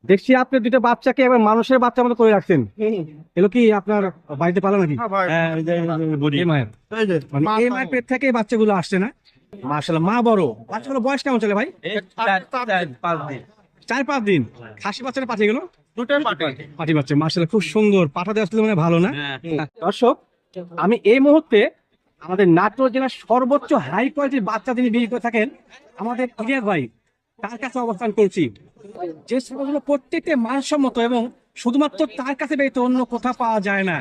দেখছি আপনি দুটো বাচ্চাকে এবার মানুষের বাচ্চার মতো করে রাখছেন। এগুলো কি আপনার বাড়িতে পালা নাকি? হ্যাঁ, এই মায়ের মানে এই মায়ের পেট থেকে এই বাচ্চাগুলো আসছে না? মাশাআল্লাহ, মা বড়। বাচ্চাগুলো বয়স কেমন চলে ভাই? 4-5 দিন। 4-5 দিন। খাসি বাচ্চাটা পাঠিয়ে গেল, দুটোই পাটি। পাঠি বাচ্চা। মাশাআল্লাহ, খুব সুন্দর। পাঠাতে আসলে মানে ভালো না? হ্যাঁ। দর্শক, আমি এই মুহূর্তে আমাদের নাটোর জেলার সর্বোচ্চ হাই কোয়ালিটির বাচ্চা যিনি বিক্রি করে থাকেন আমাদের ইলিয়াস ভাই, তার কাছে অবস্থান করছি। যে ছাগলগুলো প্রত্যেকটা মানসম্মত এবং শুধুমাত্র তার কাছে ব্যতীত অন্য কোথাও পাওয়া যায় না,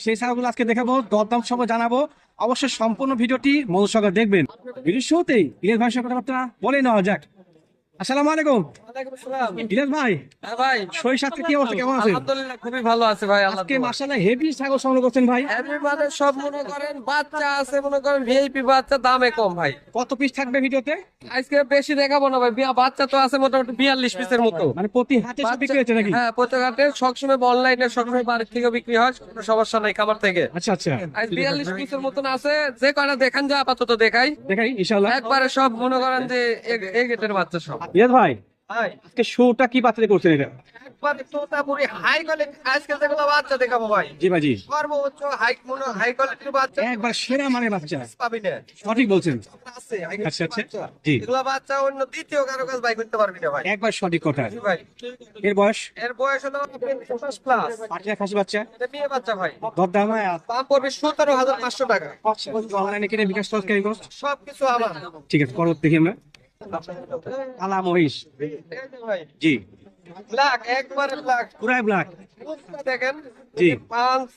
সেই ছাগলগুলো আজকে দেখাবো, দরদাম সহ জানাবো। অবশ্যই সম্পূর্ণ ভিডিওটি মনোযোগ সহকারে দেখবেন। ভিডিও শুরুতেই ইলিয়াস ভাইয়ের সঙ্গে কথাবার্তা বলে নেওয়া যাক। আসসালামু আলাইকুম ইলিয়াস ভাই। হ্যাঁ ভাই, শরীর স্বাস্থ্য কি অবস্থা, কেমন আছেন? আলহামদুলিল্লাহ খুবই ভালো আছে ভাই। আজকে মাশাআল্লাহ হেভি ছাগল সংগ্রহ করছেন ভাই। মানে সব মনে করেন বাচ্চা আছে, মনে করেন ভিআইপি বাচ্চা, দামে কম ভাই। কত পিস থাকবে ভিডিওতে? আজকে বেশি দেখাবো না ভাই, বাচ্চা তো আছে মোটামুটি 42 পিসের মতো। মানে প্রতি হাতে সব বিক্রি হচ্ছে নাকি? হ্যাঁ, প্রত্যেক হাটে সবসময় অনলাইনে, সবসময় বাড়ি থেকে বিক্রি হয়, কোনো সমস্যা নাই খামার থেকে। আচ্ছা আচ্ছা, আজ 42 পিসের মতন আছে, যে কয়টা দেখান যে আপাতত দেখাই দেখাই ইনশাআল্লাহ। একবারে সব মনে করেন যে এই গেটের বাচ্চা সব। ইলিয়াস ভাই, ভাই আজকে শোটা কি বাচ্চাদের করছেন এটা? একবারে তোতাপুরি হাই কোয়ালিটি আজকে যেগুলো বাচ্চা দেখাবো ভাই, জি ভাই, জি। সর্বোচ্চ হাই কোয়ালিটির বাচ্চা একবার সেরা মানে বাচ্চা, পাবি না। সঠিক বলছেন। আছে আচ্ছা আচ্ছা, জি। এগুলা বাচ্চা অন্য দ্বিতীয় কারো কাছে বাই করতে পারবি না ভাই। একবার সঠিক কথা। জি ভাই, এর বয়স? এর বয়স হলো 20 প্লাস। পাঠিয়ে খাসি বাচ্চা। এটা মেয়ে বাচ্চা ভাই। দরদাম দাম পড়বে 17,500 টাকা। অনলাইনে কিনে বিকাশ খরচ ক্যারি করো। সবকিছু আমার। ঠিক আছে, পরবর্তী দেখি আমরা। কালা মহিষ, এই যে ভাই, জি। ব্ল্যাক, একবারে ব্ল্যাক। পুরাই ব্ল্যাক, মুখটা দেখেন, জি। পাঁচ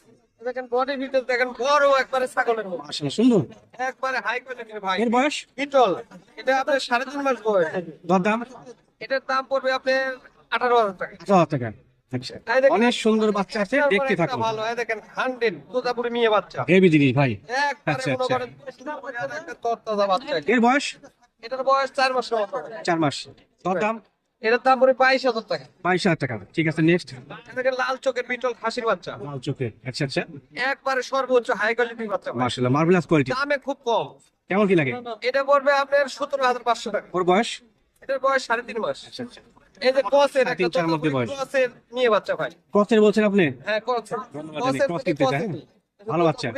দেখেন, বডি ফিটনেস দেখেন, বড় একবারে ছাগলের মতো। মাশাআল্লাহ সুন্দর। একবারে হাই কোয়ালিটির ভাই। এর বয়স? বিটল, এটা আপনার 3.5 মাস বয়স। দরদাম? এটার দাম পড়বে আপনার 18,000 টাকা। 18,000 টাকা। আচ্ছা, এই দেখেন, অনেক সুন্দর বাচ্চা আছে, দেখতে একটা থাকুন। ভালো, এই দেখেন 100 তোতাপুরি মেয়ে বাচ্চা। হেভি জিনিস ভাই। একবারে আচ্ছা, মনে আচ্ছা। করেন একটা তরতাজা বাচ্চা। এর বয়স? এটার বয়স 4 মাসের মতো। 4 মাস। দরদাম? এটার দাম পড়বে 22,000 টাকা। 22,000 টাকা। ঠিক আছে, নেক্সট। এই দেখেন লাল চোখের বিটল খাসির বাচ্চা, লাল চোখের, আচ্ছা আচ্ছা। একবারে সর্বোচ্চ হাই কোয়ালিটির বাচ্চা ভাই। মাশাআল্লাহ, মার্ভেলাস কোয়ালিটি। দামে খুব কম। কেমন কি লাগে? এটা পড়বে আপনার 17,500 টাকা। ওর বয়স? এটার বয়স 3.5 মাস। আচ্ছা আচ্ছা। এই যে ক্রসের একটা 3-4 মধ্যে বয়স। ক্রসের মেয়ে বাচ্চা ভাই। ক্রসের বলছেন আপনি? হ্যাঁ, ক্রসের। ধন্যবাদ জানাই, ক্রস কিনতে চাই, হ্যাঁ। ভালো বাচ্চা।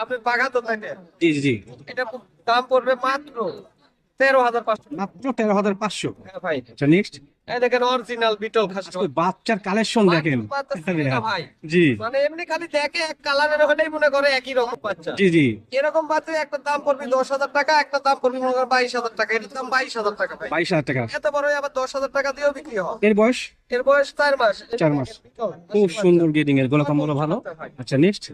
আপনি বাগাতো থাকে। জি জি জি। এটা দাম পড়বে মাত্র 13,500। মাত্র 13,500। হ্যাঁ ভাই, আচ্ছা, নেক্সট। এই দেখেন অরিজিনাল বিটল খাসি। বাচ্চার কালেকশন দেখেন। বাচ্চা চিনি না ভাই। জি মানে এমনি খালি দেখে এক কালারের হলেই মনে করে একই রকম বাচ্চা। জি জি। এরকম বাচ্চা একটা দাম পড়বে 10,000 টাকা, একটা দাম পড়বে মনে করেন 22,000 টাকা। এটার দাম 22,000 টাকা ভাই। 22,000 টাকা। এত বড় আবার 10,000 টাকা দিয়েও বিক্রি হয়। এর বয়স? এর বয়স 4 মাস। 4 মাস। খুব সুন্দর গেটিং এর, গলা কম্বল ভালো। আচ্ছা, নেক্সট।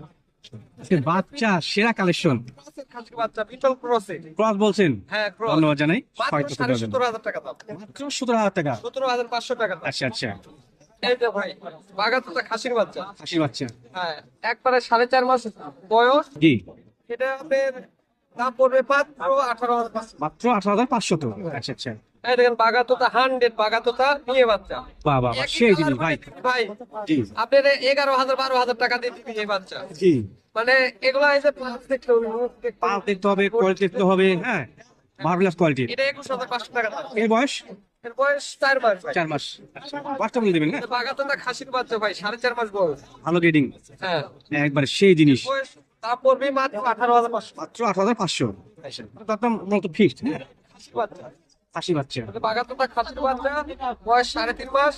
বাচ্চা সেরা কালেকশন। ক্রসের খাসি বাচ্চা, বিটল ক্রসে। ক্রস বলছেন? হ্যাঁ, ক্রস। ধন্যবাদ জানাই। মাত্র হয়তো তো দেবেন। 17,500 টাকা দাম। মাত্র 17,000 টাকা। 17,500 টাকা দাম। আচ্ছা আচ্ছা। এই যে ভাই, বাগাতোটা খাসির বাচ্চা। খাসি বাচ্চা, হ্যাঁ, একবারে 4.5 মাস বয়স। জি। এটা আপনার দাম পড়বে মাত্র 18,500। মাত্র 18,500 তো। আচ্ছা আচ্ছা। এই দেখেন বাগাতোটা 100 বাগাতোটা নিয়ে বাচ্চা। বাহ বাহ বাহ, একই সেই কালার জিনিস ভাই। ভাই, জি আপনার 11,000 12,000 টাকা দিয়ে দিবি এই বাচ্চা। জি। মানে এগুলা এই যে প্লাস দেখতে হবে, মুখ দেখতে পা হবে। দেখতে হবে, কোয়ালিটি দেখতে হবে, হ্যাঁ। Marvellous quality. এটা 21,500 টাকা দাম। এর বয়স? এর বয়স 4 মাস ভাই। 4 মাস। আচ্ছা, বাচ্চা বলে দেবেন না? এটা বাগাতোটা খাসির বাচ্চা ভাই, 4.5 মাস বয়স। ভালো গেটিং, হ্যাঁ, একবারে সেই জিনিস। বয়স দাম পড়বে মাত্র 18,500। মাত্র 18,500। আচ্ছা, তার মূলত ফিক্সড, হ্যাঁ। খাসির বাচ্চা, খাসি বাচ্চা এটা বাগাতোটা খাসির বাচ্চা, বয়স 3.5 মাস।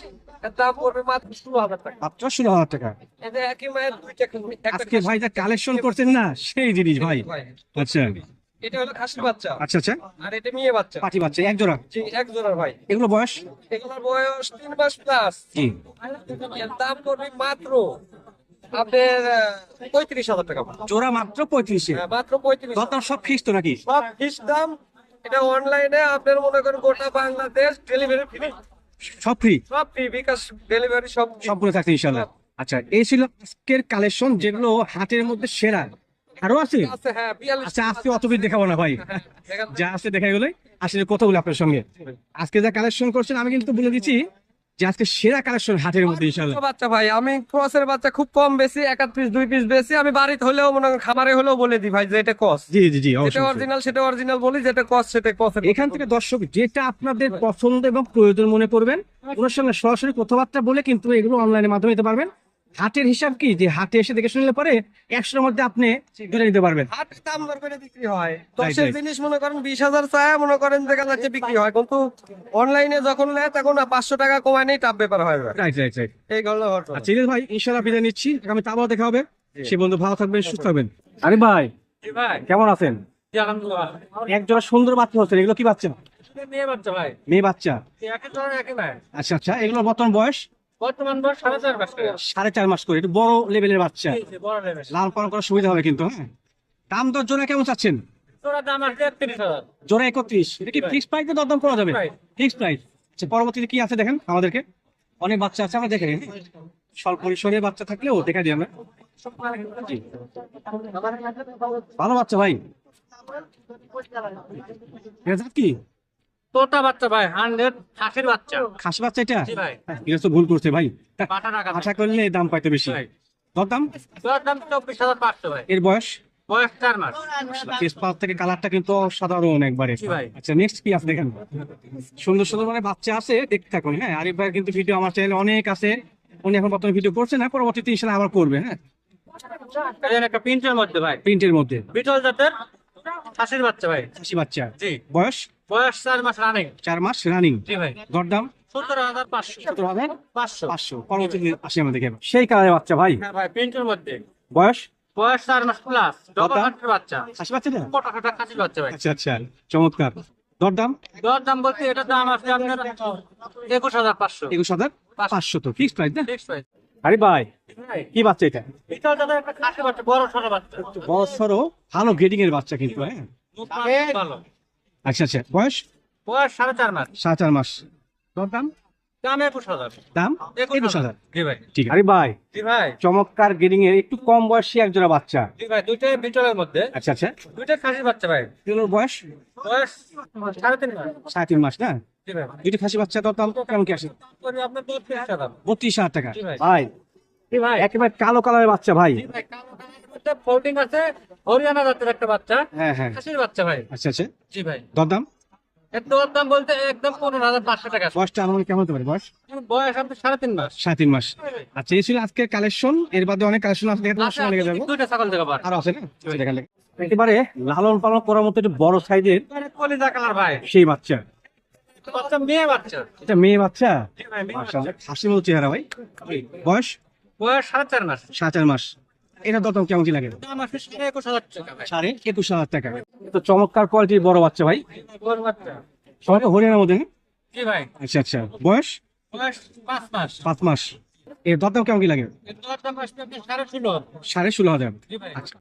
এর দাম পড়বে মাত্র 16,000 টাকা। মাত্র 16,000 টাকা। এই যে একই মায়ের দুইটা একটা আজকে ভাই যা কালেকশন করছেন না, সেই জিনিস ভাই। ভাই। আচ্ছা এটা হলো খাসির বাচ্চা, আচ্ছা আচ্ছা। আর এটা মেয়ে বাচ্চা। পাটি বাচ্চা এক জোড়া। জি, এক জোড়ার ভাই। এগুলো বয়স? এগুলোর বয়স 3 মাস প্লাস। জি। এর দাম পড়বে মাত্র আপনার 35,000 টাকা। জোড়া মাত্র 35-এ। হ্যাঁ, মাত্র 35। দরদাম সব ফিক্স তো নাকি? সব ফিস দাম। এটা অনলাইনে আপনার মনে করেন গোটা বাংলাদেশ ডেলিভারি ফ্রি। সব ফ্রি? সব ফ্রি, বিকাশ ডেলিভারি সব free। সম্পূর্ণ থাকছে ইনশাল্লাহ। আচ্ছা, এই ছিল আজকের কালেকশন, যেগুলো হাটের মধ্যে সেরা। আরো আছে? আছে, হ্যাঁ, 42। আচ্ছা, আজকে অত ভিড় দেখাবো না ভাই, দেখেন, যা আছে দেখা গেলে আসলে কথা বলি আপনার সঙ্গে। আজকে যা কালেকশন করছেন আমি কিন্তু বলে দিচ্ছি, যে আজকে সেরা কালেকশন হাটের মধ্যে ইনশাআল্লাহ। বাচ্চা ভাই, আমি ক্রসের বাচ্চা খুব কম বেশি, 1 পিস 2 পিস বেশি। আমি বাড়িতে হলেও মনে করেন খামারে হলেও বলে দিই ভাই যে এটা ক্রস, জি জি জি, যেটা অবশ্যই অবশ্যই। অরিজিনাল সেটা অরিজিনাল বলি, যেটা ক্রস সেটা ক্রস। এখান থেকে দর্শক যেটা আপনাদের পছন্দ এবং প্রয়োজন মনে করবেন, ওনার সঙ্গে সরাসরি কথাবার্তা বলে কিন্তু এগুলো অনলাইনের মাধ্যমে নিতে পারবেন। হাটের হিসাব কি, যে হাটে এসে দেখে শুনলে পরে 100-এর মধ্যে আপনি ধরে নিতে পারবেন। হাট দাম দর করে বিক্রি হয়, Right, 10-এর right. জিনিস মনে করেন 20,000 চায়, মনে করেন দেখা যাচ্ছে বিক্রি হয়, কিন্তু অনলাইনে যখন নেয় তখন 500 টাকা কমায় নেই, টাপ ব্যাপার হয় ভাই। Right right right. এই গল্প ঘটনা। আচ্ছা ইলিয়াস ভাই, ইনশাআল্লাহ বিদায় নিচ্ছি, আগামী আবার দেখা হবে। সে বন্ধু ভালো থাকবেন, সুস্থ থাকবেন। আরে ভাই ভাই কেমন আছেন? আলহামদুলিল্লাহ। একজোড়া সুন্দর বাচ্চা হচ্ছে, এগুলো কি বাচ্চা? মেয়ে বাচ্চা ভাই, মেয়ে বাচ্চা। একে ধরেন একে ভাই। আচ্ছা আচ্ছা, এগুলোর বর্তমান বয়স বর্তমান বয়স 4.5 মাস করে। 4.5 মাস করে, একটু বড় লেভেলের বাচ্চা, এই যে বড় লেভেল। লাল পালন করার সুবিধা হবে কিন্তু। হ্যাঁ, দাম দর জোড়া কেমন চাচ্ছেন? তোরা দাম আসছে 31,000। জোড়া 31। এটা কি ফিক্স প্রাইসে দরদাম করা যাবে? Right. Fix price. আচ্ছা, পরবর্তীতে কি আছে দেখেন আমাদেরকে, অনেক বাচ্চা আছে আমরা দেখে নিই। স্বল্প পরিসরের বাচ্চা থাকলেও দেখা দিই আমরা। জি। ভালো বাচ্চা ভাই। এটা জাত কি? তোতা বাচ্চা ভাই, 100 খাসির বাচ্চা। খাসি বাচ্চা এটা? জি ভাই। এটা তো ভুল করছে ভাই, পাটা রাখা আশা করলে দাম পাইতে বেশি। Right. দরদাম? তোর দাম 24,500 ভাই। এর বয়স? বয়স 4 মাস। ফেস পাওয়ার থেকে কালারটা কিন্তু অসাধারণ একবারে। জি ভাই। আচ্ছা, নেক্সট কি আছে দেখেন। সুন্দর সুন্দর মানে বাচ্চা আছে, দেখতে থাকুন। হ্যাঁ, আরিফ ভাই কিন্তু ভিডিও আমার চ্যানেলে অনেক আছে, উনি এখন বর্তমানে ভিডিও করছে না, পরবর্তীতে ইনশাআল্লাহ আবার করবে। হ্যাঁ, এর একটা প্রিন্টের মধ্যে ভাই, প্রিন্টের মধ্যে বিটল জাতের খাসির বাচ্চা ভাই। খাসি বাচ্চা। জি। বয়স? বয়স 4 মাস রানিং। 4 মাস রানিং। জি ভাই। দরদাম? 17,500। 17,500। 500। পরবর্তীতে আসি আমরা দেখে। সেই কালারের বাচ্চা ভাই। হ্যাঁ ভাই, প্রিন্টের মধ্যে। বয়স? বয়স 4 মাস প্লাস। ডবল কত? হান্টের বাচ্চা। খাসি বাচ্চা না? কটা কটা খাসির বাচ্চা ভাই। আচ্ছা আচ্ছা, চমৎকার। দরদাম? দর দাম বলতে এটার দাম আছে আপনার 21,500। 21,500 তো ফিক্স প্রাইস না? Fix price. আরে ভাই, ভাই, কি বাচ্চা এটা? এটা দাদা একটা খাসি বাচ্চা, বড় ছোট বাচ্চা। বড় সরো, ভালো গ্রেডিং এর বাচ্চা কিন্তু। হ্যাঁ, মুখ মাছ ভালো। আচ্ছা আচ্ছা। বয়স? বয়স 4.5 মাস। 4.5 মাস। দরদাম? দাম 21,000। দাম? 21,000। জি ভাই। ঠিক আছে। আরে ভাই, জি ভাই। চমৎকার গ্রেডিং এর একটু কম বয়সী একজোড়া বাচ্চা। জি ভাই, দুইটাই বিটলের মধ্যে। আচ্ছা আচ্ছা। দুইটাই খাসির বাচ্চা ভাই। এগুলোর বয়স? বয়স 3.5 মাস। 3.5 মাস না? জি ভাই। দুইটা খাসি বাচ্চা, দরদাম কেমন কি আসে? করি আপনার 32,000। 32,000 টাকা। জি ভাই। ভাই, জি ভাই। একেবারে কালো কালারের বাচ্চা ভাই। জি ভাই, কালো কালারের মধ্যে ফোল্ডিং আছে, হরিয়ানা জাতের একটা বাচ্চা। হ্যাঁ হ্যাঁ। খাসির বাচ্চা ভাই। আচ্ছা আচ্ছা। জি ভাই। দরদাম? এর দর দাম বলতে একদম 15,500 টাকা। বয়সটা আমার কেমন হতে পারে? বয়স? বয়স আপনার 3.5 মাস। 3.5 মাস। আচ্ছা, এই ছিল আজকের কালেকশন। এর বাদে অনেক কালেকশন আছে, দেখতে সময় লেগে যাবে। দুইটা ছাগল থেকে বার। আরো আছে না? দেখা লাগে একেবারে লালন পালন করার মতো একটু বড় সাইজের কলিজা কালার ভাই। সেই বাচ্চা। বাচ্চা মেয়ে বাচ্চা। এটা মেয়ে বাচ্চা? জি ভাই, মেয়ে বাচ্চা। মাশাআল্লাহ, হাসির মতো চেহারা ভাই। বয়স? বয়স 4.5 মাস। 4.5 মাস। এটা দরদাম কেমন কি লাগে? দাম আসবে 21,000 টাকা ভাই। 21,500 টাকা। তো চমৎকার কোয়ালিটির বড় বাচ্চা ভাই, বড় বাচ্চা। সবাই হরিয়ানার মধ্যে না? জি ভাই। আচ্ছা আচ্ছা। বয়স? বয়স 5 মাস। 5 মাস। এর দরদাম কেমন কি লাগে? এর দর দাম আসবে আপনার 16,500। 16,500। জি ভাই। আচ্ছা।